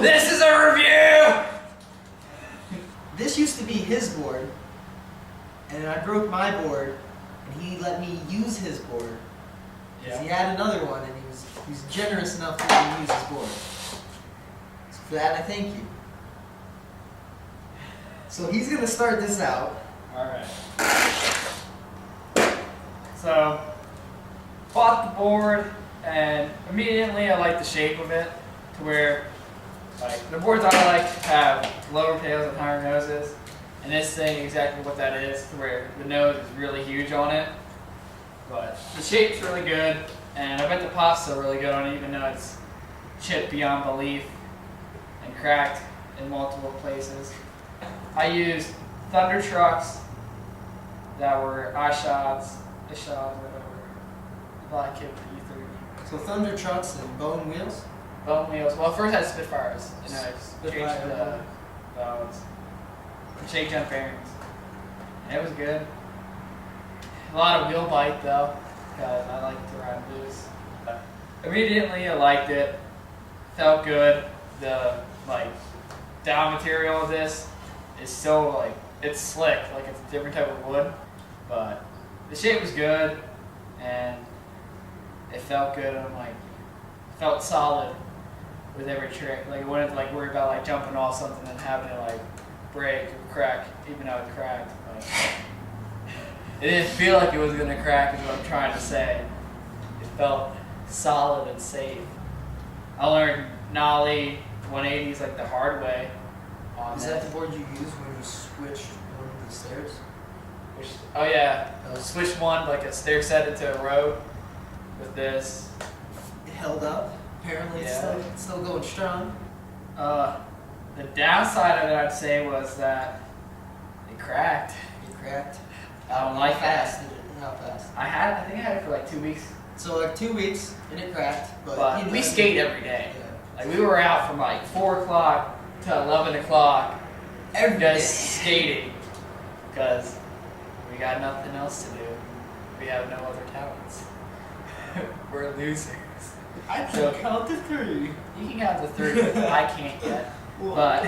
This is a review! This used to be his board, and I broke my board, and he let me use his board. Because he had another one, and he was generous enough to let me use his board. So for that, I thank you. So he's gonna start this out. Alright. So, bought the board, and immediately I like the shape of it, to where, like, the boards I like have lower tails and higher noses, and this thing exactly what that is, to where the nose is really huge on it. But the shape's really good, and I bet the pop's still really good on it, even though it's chipped beyond belief and cracked in multiple places. I used Thunder trucks that were iShots, whatever. The black kid for E30. So Thunder trucks and bone wheels. Bone wheels. Well, first I had Spitfires, and I changed the bones. Shake jump bearings. And it was good. A lot of wheel bite though, because I like to ride loose. Immediately I liked it. Felt good. The down material of this is so it's slick, like it's a different type of wood. But the shape was good and it felt good, and felt solid with every trick. Like I wouldn't worry about jumping off something and having it break or crack, even though it cracked. It didn't feel like it was gonna crack, is what I'm trying to say. It felt solid and safe. I learned nollie 180s the hard way. Is that the board you used when you switched one of the stairs? Oh yeah, switch one a stair set into a road with this. It held up. Apparently it's still going strong. The downside of it, I'd say, was that it cracked. It cracked. I don't like fast that. did it? How fast? I think I had it for 2 weeks. So 2 weeks and it cracked. But we skate every day. Yeah. We were out from 4 o'clock to 11 o'clock Every day. skating, because we got nothing else to do. We have no other talents. We're losers. I can count to 3. You can count to 3. I can't yet. But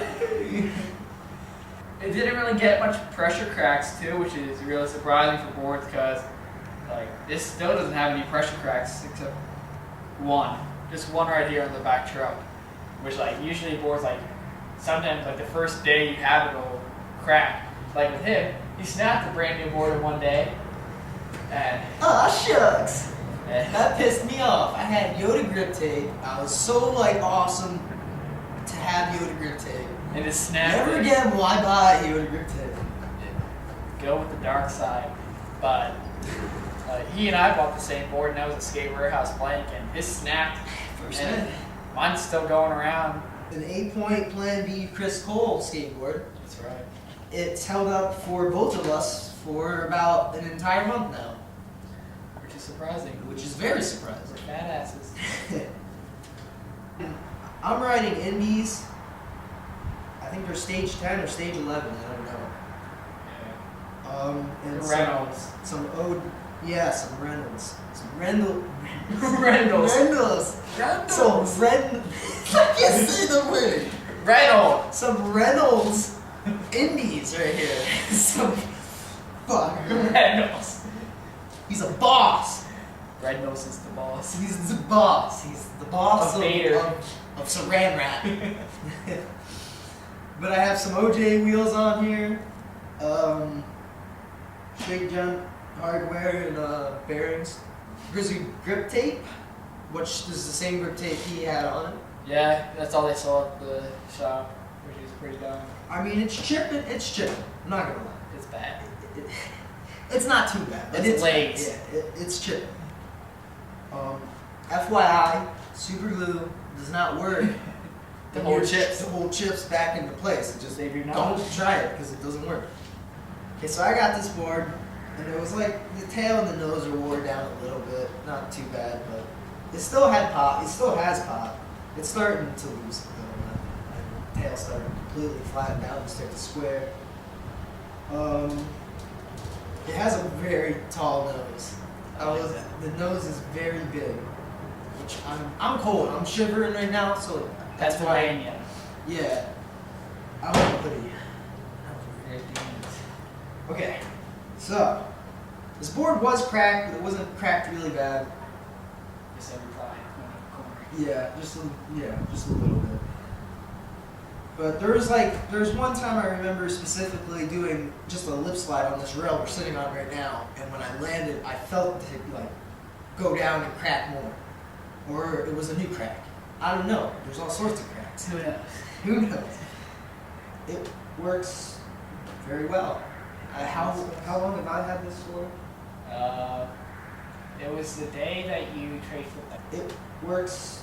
it didn't really get much pressure cracks too, which is really surprising for boards, because this still doesn't have any pressure cracks except one. Just one right here on the back truck. Which usually boards sometimes the first day you have it will crack. With him, he snapped a brand new board in one day. And aw shucks! That pissed me off. I had Yoda grip tape. I was so awesome to have Yoda grip tape. And it snapped. Never again will I buy Yoda grip tape. Go with the dark side. But he and I bought the same board, and that was a Skate Warehouse blank, and his snapped. And mine's still going around. An 8-point Plan B Chris Cole skateboard. That's right. It's held up for both of us for about an entire month now. Which is surprising. Which is very surprising. We're badasses. I'm riding Indies. I think they're stage 10 or stage 11. I don't know. Yeah. And Reynolds. Some Reynolds. Some Reynolds. Some I can't say the word. Reynolds. Some Reynolds Indies right here. Some fuck. Reynolds. He's a boss. Reynolds is the boss. He's the boss. He's the boss of Saran Wrap. But I have some OJ wheels on here. Shake jump hardware and bearings. Grizzly grip tape, which is the same grip tape he had on it. Yeah, that's all they saw at the shop, which is pretty dumb. I mean, it's chipping. It's chipping. I'm not gonna lie. It's bad. It's not too bad. But it's late. Yeah, it's chipping. FYI, super glue does not work. The whole chips back into place. It just They do not. Don't try it because it doesn't work. Okay, so I got this board, and it was the tail and the nose are wore down a little bit. Not too bad, but it still had pop. It still has pop. It's starting to lose a little bit. And the tail started completely flatten out and start to square. It has a very tall nose. The nose is very big, which I'm cold. I'm shivering right now, so Pennsylvania. Yeah. I want a hoodie. 15s. Okay, so this board was cracked, but it wasn't cracked really bad. Just every time. Corner. Yeah, just a little bit. But there's one time I remember specifically doing just a lip slide on this rail we're sitting on right now, and when I landed, I felt it like go down and crack more, or it was a new crack. I don't know. There's all sorts of cracks. Who knows? Who knows? It works very well. How long have I had this for? It was the day that you traced with that. It works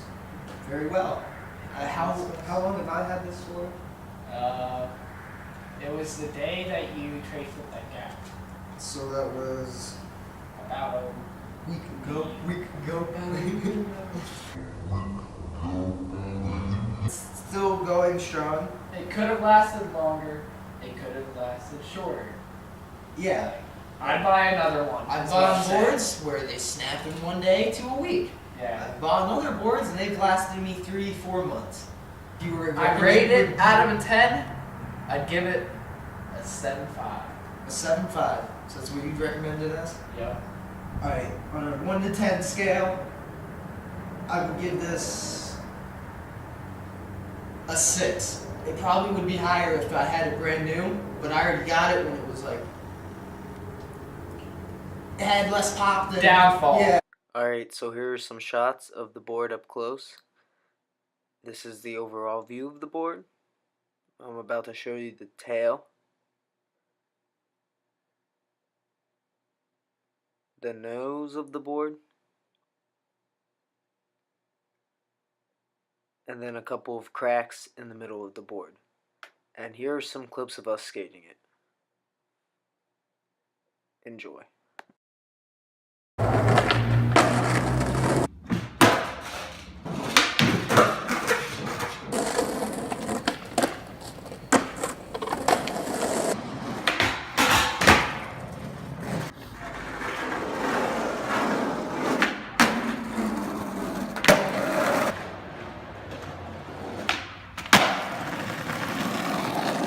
very well. How long have I had this for? It was the day that you traced with that gap. So that was About a week ago. It's still going strong. It could have lasted longer. It could have lasted shorter. Yeah. I'd buy another one. I've is what I'm bought saying. boards where they snap in one day to a week. Yeah. I've bought other boards and they've lasted me 3-4 months. If you were I rate it out of a 10. I'd give it a 7.5. a 7.5. So that's what you'd recommend it as? Yeah. Alright, on a 1 to 10 scale, I would give this a 6. It probably would be higher if I had it brand new, but I already got it when it was like, it had less pop than... Downfall. Yeah. Alright, so here are some shots of the board up close. This is the overall view of the board. I'm about to show you the tail, the nose of the board, and then a couple of cracks in the middle of the board. And here are some clips of us skating it. Enjoy.